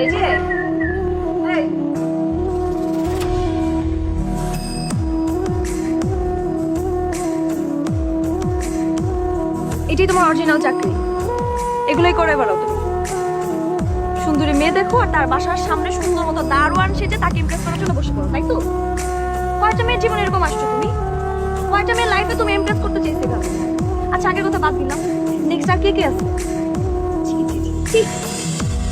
এই যে এই এটাই তোমার অরিজিনাল চাকরি, এগুলোই করে বেড়াও তুমি। সুন্দরী মেয়ে দেখো আর তার বাসার সামনে সুন্দর মতো দারোয়ান সেজে তাকে ইমপ্রেস করার জন্য বসে পড়ো, তাই তো? কয়টা মেয়ের জীবনে এরকম আসছো তুমি? কয়টা মেয়ের লাইফে তুমি ইমপ্রেস করতে চেয়েছো? আচ্ছা আগের কথা বাদ দিলাম, নেক্সট আর কে কে আছে? ছি, ছি, ছি, ছি।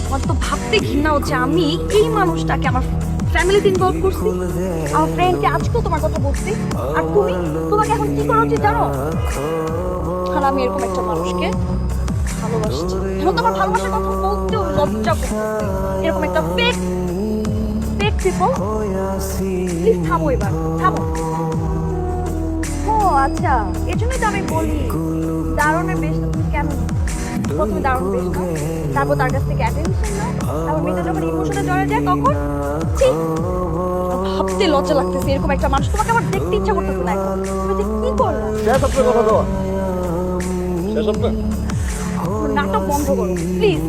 আমার তো ভাবতে ঘৃণা হচ্ছে আমি এই মানুষটাকে আমার ফ্যামিলিতে ইনভলভ করছি, আমার ফ্রেন্ডকে আজকেও তোমার কথা বলছি, আর তুমি তোমাকে এখন কি করা উচিত জানো? আর আমি এরকম একটা মানুষকে ভালোবাসছি, এখন তোমার ভালোবাসার কথা বলতেও লজ্জা করতেছে। এরকম একটা ফেক ফেক পিপল, প্লিজ থামো, এবার থামো। ও আচ্ছা, এজন্যই তো আমি বলি দারুণের বেশ তুমি কেন প্রথমে দারুণ বেশ নাও, তারপর তার কাছ থেকে অ্যাটেনশন নাও, তারপর মেয়েটা যখন ইমোশনে জড়ে যায় তখন ঠিক ভাবতে লজ্জা লাগতেছে। এরকম একটা মানুষ তোমাকে আমার দেখতে ইচ্ছা করতেছে না এখন। তুমি যে কি করলে? শেষ আপনার কথা দেওয়া শেষ আপনার। নাটক বন্ধ করো প্লিজ।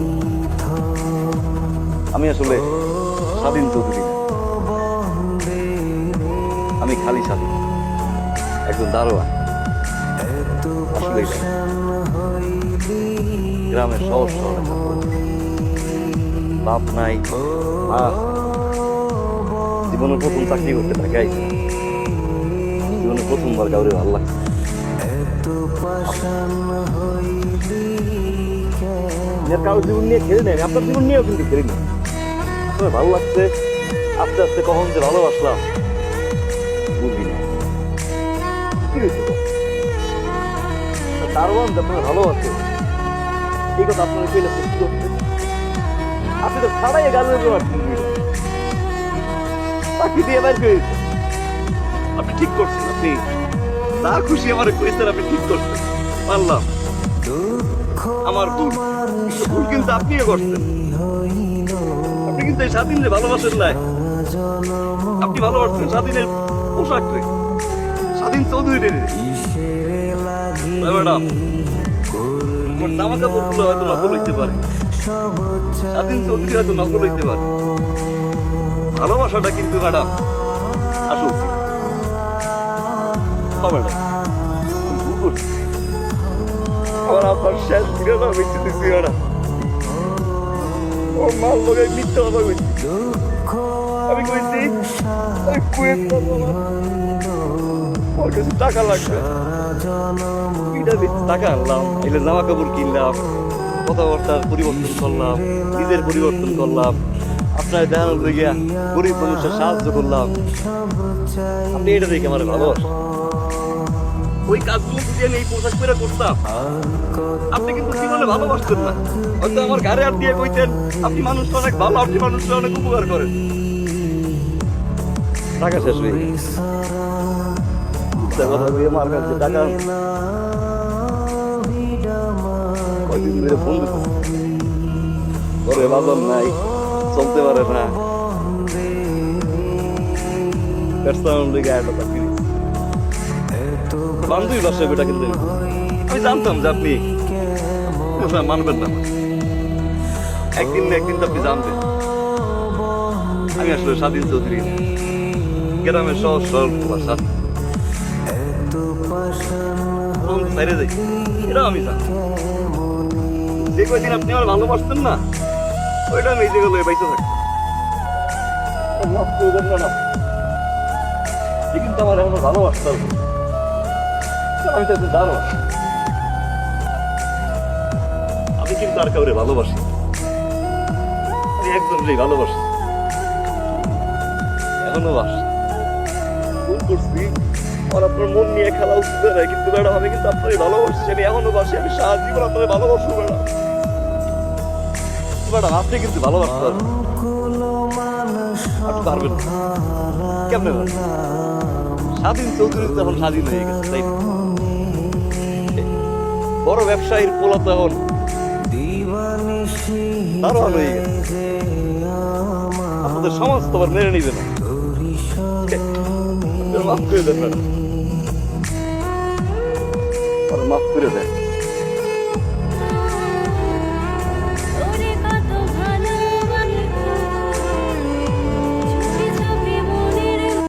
আমি আসলে স্বাধীন চৌধুরী না। আমি খালি স্বাধীন, একজন দারোয়ান। আসলে গ্রামের সহজ সরল একটা পরিবার। বাপ নাই, মা। জীবনের প্রথম চাকরি করতে ঢাকায়, জীবনের প্রথমবার কাউরে ভালো লাগছে। কারোর জীবন নিয়ে খেলে নেন, আপনার জীবন নিয়েও কিন্তু খেলি না। আপনার ভালো লাগছে, আস্তে আস্তে কখন যে ভালোবাসলাম বুঝবি না। কি হয়েছে দারোয়ান যে আপনার ভালোবাসে এই কথা আপনার কইলে কি করছে? আপনি তো ছাড়াই গালের বাকি দিয়ে বের করে দিচ্ছেন। আপনি ঠিক করছেন, আপনি যা খুশি আমার কইছেন আপনি ঠিক করছেন, পারলাম। আমার ভুল ভুল কিন্তু আপনিও করছেন। আপনি কিন্তু এই স্বাধীনের ভালোবাসেন নাই, আপনি ভালোবাসছেন স্বাধীনের পোশাক রে, স্বাধীন চৌধুরী রে। ম্যাডাম জামা কাপড় গুলো হয়তো নকল হইতে পারে, স্বাধীন চৌধুরী হয়তো নকল হইতে পারে, ভালোবাসাটা কিন্তু ম্যাডাম আসুক। ম্যাডাম আমার আপনার শেষ দিকে বেঁচে দিচ্ছি ম্যাডাম। ও মাল লোকের মিথ্যা কথা কইছি, আমি কইছি ওই কুয়েত ওর কাছে টাকা লাগবে, টাকা আনলাম, এলে জামা কাপড় কিনলাম, কথাবার্তার পরিবর্তন করলাম, নিজের পরিবর্তন করলাম, আপনার দেখানোর দিকে গরিব মানুষের সাহায্য করলাম। আপনি এটা দেখে আমার ভালোবাসেন। ওই কাজগুলো যদি আমি এই পোশাক পরে করতাম আপনি কিন্তু জীবনে ভালোবাসতেন না। হয়তো আমার ঘরে আর দিয়ে কইতেন আপনি মানুষটা অনেক ভালো, আপনি মানুষটা অনেক উপকার করেন। টাকা শেষ হয়ে গেছে, কথা দিয়ে আমার কাছে টাকা কয়দিন ধরে ফোন দিত, ঘরে বাজার নাই, চলতে পারে না, বান্ধবী বাসায় বেটা। কিন্তু আমি জানতাম যে আপনি মানবেন না, একদিন না একদিন তো আপনি জানবেন আমি আসলে স্বাধীন চৌধুরী, গ্রামের সহজ সরল স্বাধীন। বাইরে যাই এটাও আমি জানি, যে কয়দিন আপনি আমার ভালোবাসতেন না ওইটা আমি এই জায়গায় লয়ে বাইসে থাকতাম না। কিন্তু আমার এখনো ভালোবাসতে হবে, আমি তো জানো আমি কিন্তু আর কাউরে ভালোবাসি, আমি একজনকেই ভালোবাসি, এখনো বাস ভুল করছি। আর আপনার মন নিয়ে খেলা উচিত নয়, কিন্তু ম্যাডাম আমি কিন্তু আপনারই ভালোবাসি, আমি এখনো বাসি, আমি সারা জীবন আপনার ভালোবাসবো ম্যাডাম। ম্যাডাম আপনি কিন্তু ভালোবাসতে পারবেন, আপনি পারবেন কেমনে? স্বাধীন চৌধুরী তো এখন স্বাধীন হয়ে গেছে, তাই বড় ব্যবসায়ীর পোলা তো এখন দারোয়ান হয়ে গেছে। আপনাদের সমাজ তো আবার মেনে নিবে না। মাফ করে দেন ম্যাডাম, মাফ করে দেন।